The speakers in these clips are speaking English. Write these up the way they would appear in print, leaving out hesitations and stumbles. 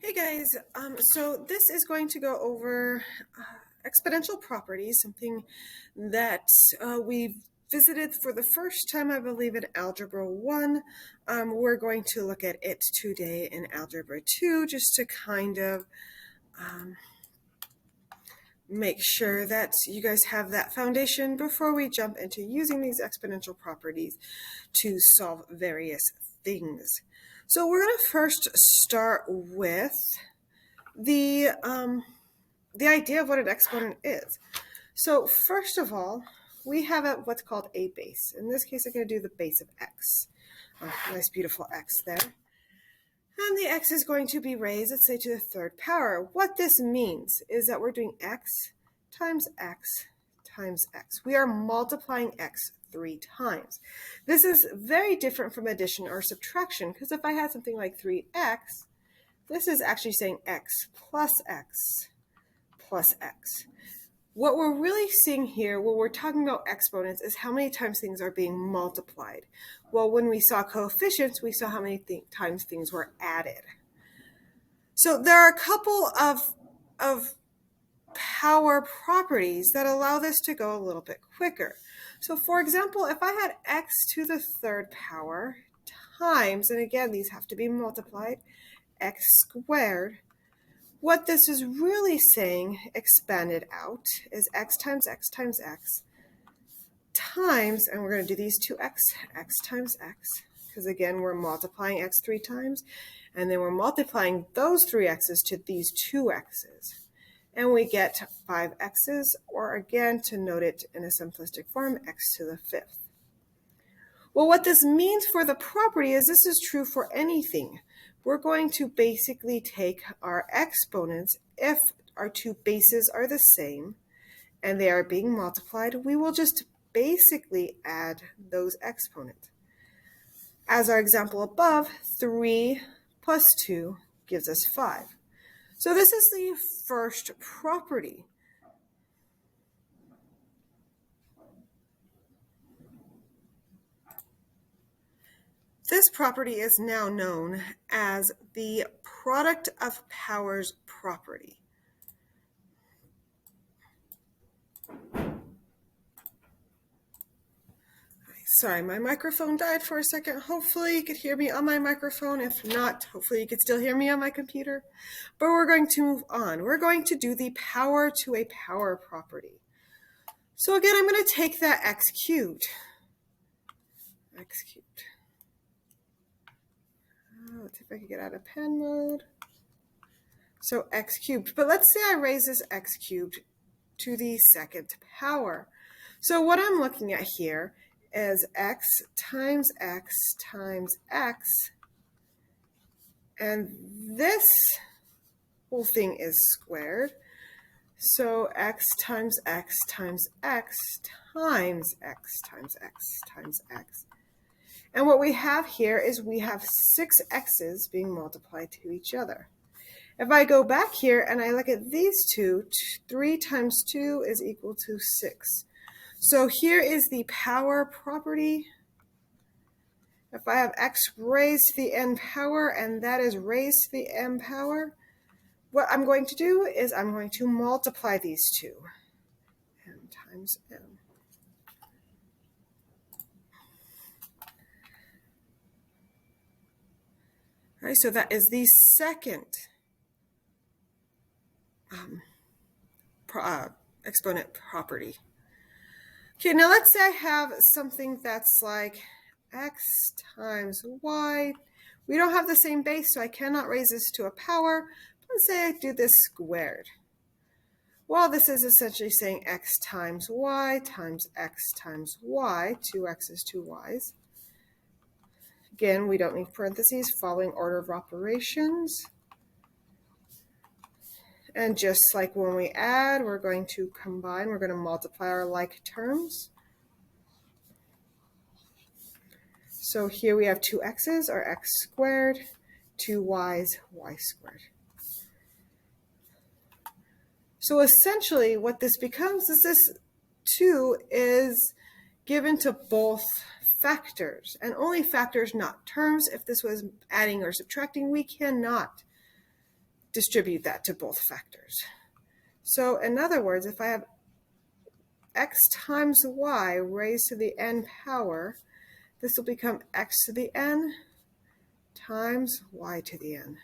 Hey guys, so this is going to go over exponential properties, something that we visited for the first time, I believe, in Algebra 1. We're going to look at it today in Algebra 2, just to kind of make sure that you guys have that foundation before we jump into using these exponential properties to solve various things. So we're going to first start with the idea of what an exponent is. So first of all, we have what's called a base. In this case, I'm going to do the base of x. Nice, beautiful x there. And the x is going to be raised, let's say, to the third power. What this means is that we're doing x times x times x. We are multiplying x 3 times. This is very different from addition or subtraction, because if I had something like 3x, this is actually saying x plus x plus x. What we're really seeing here when we're talking about exponents is how many times things are being multiplied. Well, when we saw coefficients, we saw how many times things were added. So there are a couple of power properties that allow this to go a little bit quicker. So for example, if I had x to the third power times, and again, these have to be multiplied, x squared, what this is really saying, expanded out, is x times x times x times, and we're going to do these two x times x, because again, we're multiplying x 3 times, and then we're multiplying those 3 x's to these 2 x's. And we get 5 x's, or again, to note it in a simplistic form, x to the 5th. Well, what this means for the property is this is true for anything. We're going to basically take our exponents. If our two bases are the same and they are being multiplied, we will just basically add those exponents. As our example above, 3 plus 2 gives us 5. So this is the first property. This property is now known as the product of powers property. Sorry, my microphone died for a second. Hopefully you could hear me on my microphone. If not, hopefully you could still hear me on my computer. But we're going to move on. We're going to do the power to a power property. So again, I'm going to take that x cubed. X cubed. Let's see if I can get out of pen mode. So x cubed. But let's say I raise this x cubed to the second power. So what I'm looking at here is x times x times x. And this whole thing is squared. So x times x times x times x times x times x. And what we have here is we have 6 x's being multiplied to each other. If I go back here and I look at these two, 3 times 2 is equal to 6. So here is the power property. If I have x raised to the n power, and that is raised to the m power, what I'm going to do is I'm going to multiply these two, m times m. All right, so that is the second exponent property. Okay, now let's say I have something that's like x times y. We don't have the same base, so I cannot raise this to a power. Let's say I do this squared. Well, this is essentially saying x times y times x times y, 2 x's, 2 y's. Again, we don't need parentheses, following order of operations. And just like when we add, we're going to combine, we're going to multiply our like terms. So here we have 2 x's, or x squared, 2 y's, y squared. So essentially what this becomes is this 2 is given to both factors, and only factors, not terms. If this was adding or subtracting, we cannot distribute that to both factors. So in other words, if I have x times y raised to the n power, this will become x to the n times y to the n.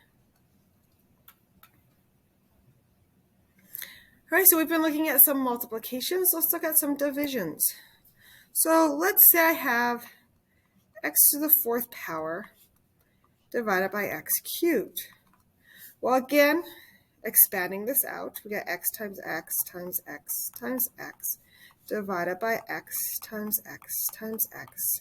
All right, so we've been looking at some multiplications. Let's look at some divisions. So let's say I have x to the 4th power divided by x cubed. Well, again, expanding this out, we get x times x times x times x divided by x times x times x.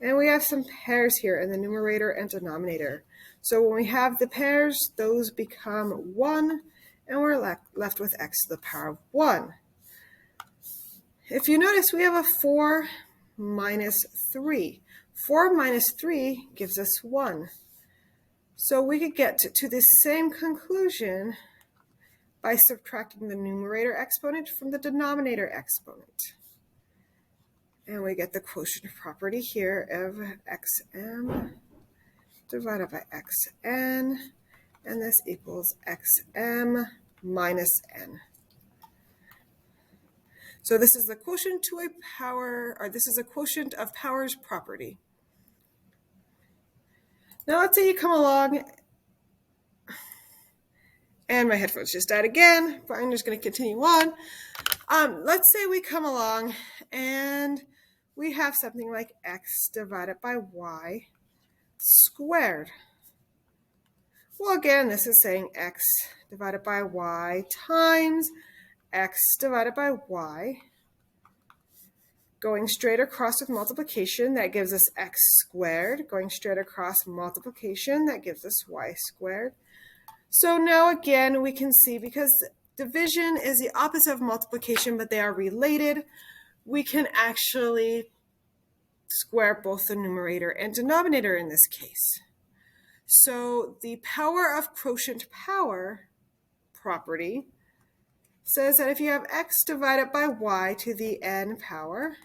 And we have some pairs here in the numerator and denominator. So when we have the pairs, those become 1, and we're left with x to the power of 1. If you notice, we have a 4 minus 3. 4 minus 3 gives us 1. So we could get to the same conclusion by subtracting the numerator exponent from the denominator exponent. And we get the quotient property here of xm divided by xn, and this equals xm minus n. So this is the quotient to a power, or this is a quotient of powers property. Now let's say you come along, and my headphones just died again, but I'm just going to continue on. Let's say we come along and we have something like x divided by y squared. Well, again, this is saying x divided by y times x divided by y. Going straight across with multiplication, that gives us x squared. Going straight across multiplication, that gives us y squared. So now again, we can see, because division is the opposite of multiplication, but they are related, we can actually square both the numerator and denominator in this case. So the power of quotient power property says that if you have x divided by y to the n power,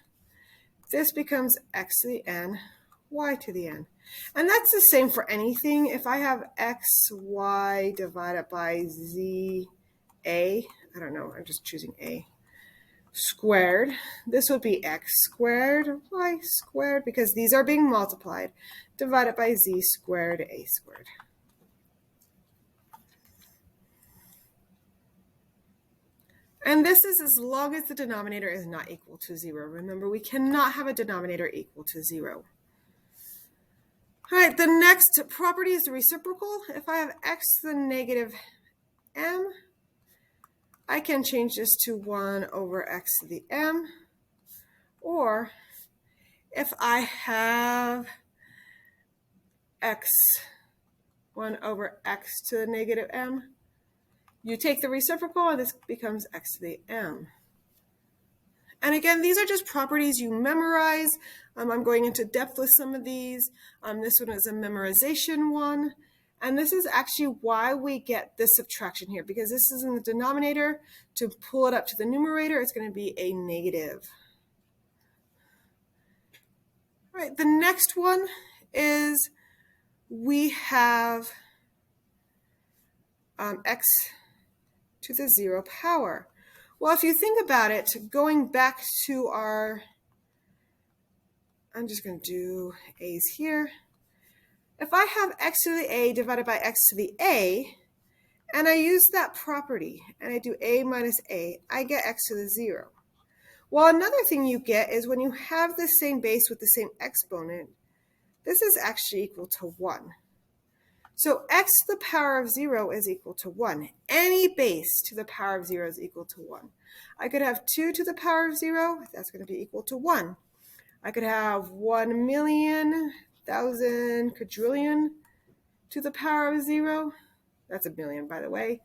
this becomes x to the n, y to the n. And that's the same for anything. If I have x, y divided by z, a, I don't know, I'm just choosing a, squared, this would be x squared, y squared, because these are being multiplied, divided by z squared, a squared. And this is as long as the denominator is not equal to 0. Remember, we cannot have a denominator equal to 0. All right, the next property is the reciprocal. If I have x to the negative m, I can change this to 1 over x to the m. Or if I have x 1 over x to the negative m, you take the reciprocal and this becomes x to the m. And again, these are just properties you memorize. I'm going into depth with some of these. This one is a memorization one. And this is actually why we get this subtraction here, because this is in the denominator. To pull it up to the numerator, it's going to be a negative. All right, the next one is we have x to the 0 power. Well, if you think about it, going back to our, I'm just going to do a's here. If I have x to the a divided by x to the a, and I use that property, and I do a minus a, I get x to the 0. Well, another thing you get is when you have the same base with the same exponent, this is actually equal to 1. So x to the power of 0 is equal to 1. Any base to the power of 0 is equal to 1. I could have 2 to the power of 0. That's going to be equal to 1. I could have 1,000,000, 1,000, quadrillion to the power of 0. That's a million, by the way.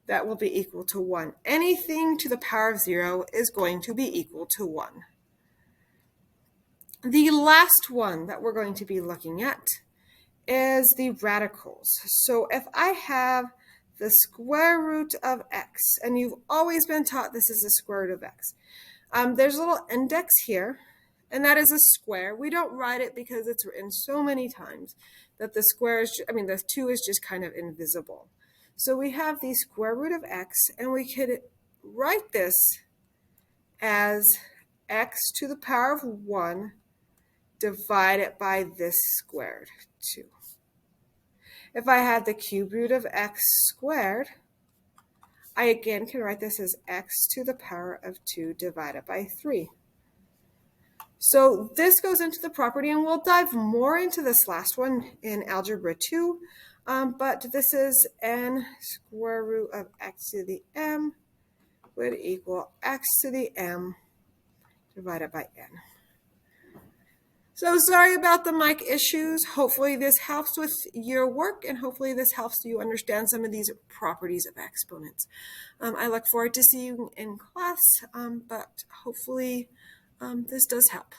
That will be equal to 1. Anything to the power of 0 is going to be equal to 1. The last one that we're going to be looking at is the radicals. So if I have the square root of x, and you've always been taught this is the square root of x, there's a little index here, and that is a square. We don't write it because it's written so many times that the square is, the 2 is just kind of invisible. So we have the square root of x, and we could write this as x to the power of 1 divided by this squared, 2. If I had the cube root of x squared, I again can write this as x to the power of 2 divided by 3. So this goes into the property, and we'll dive more into this last one in Algebra 2, but this is n square root of x to the m would equal x to the m divided by n. So sorry about the mic issues. Hopefully this helps with your work, and hopefully this helps you understand some of these properties of exponents. I look forward to seeing you in class, but hopefully this does help.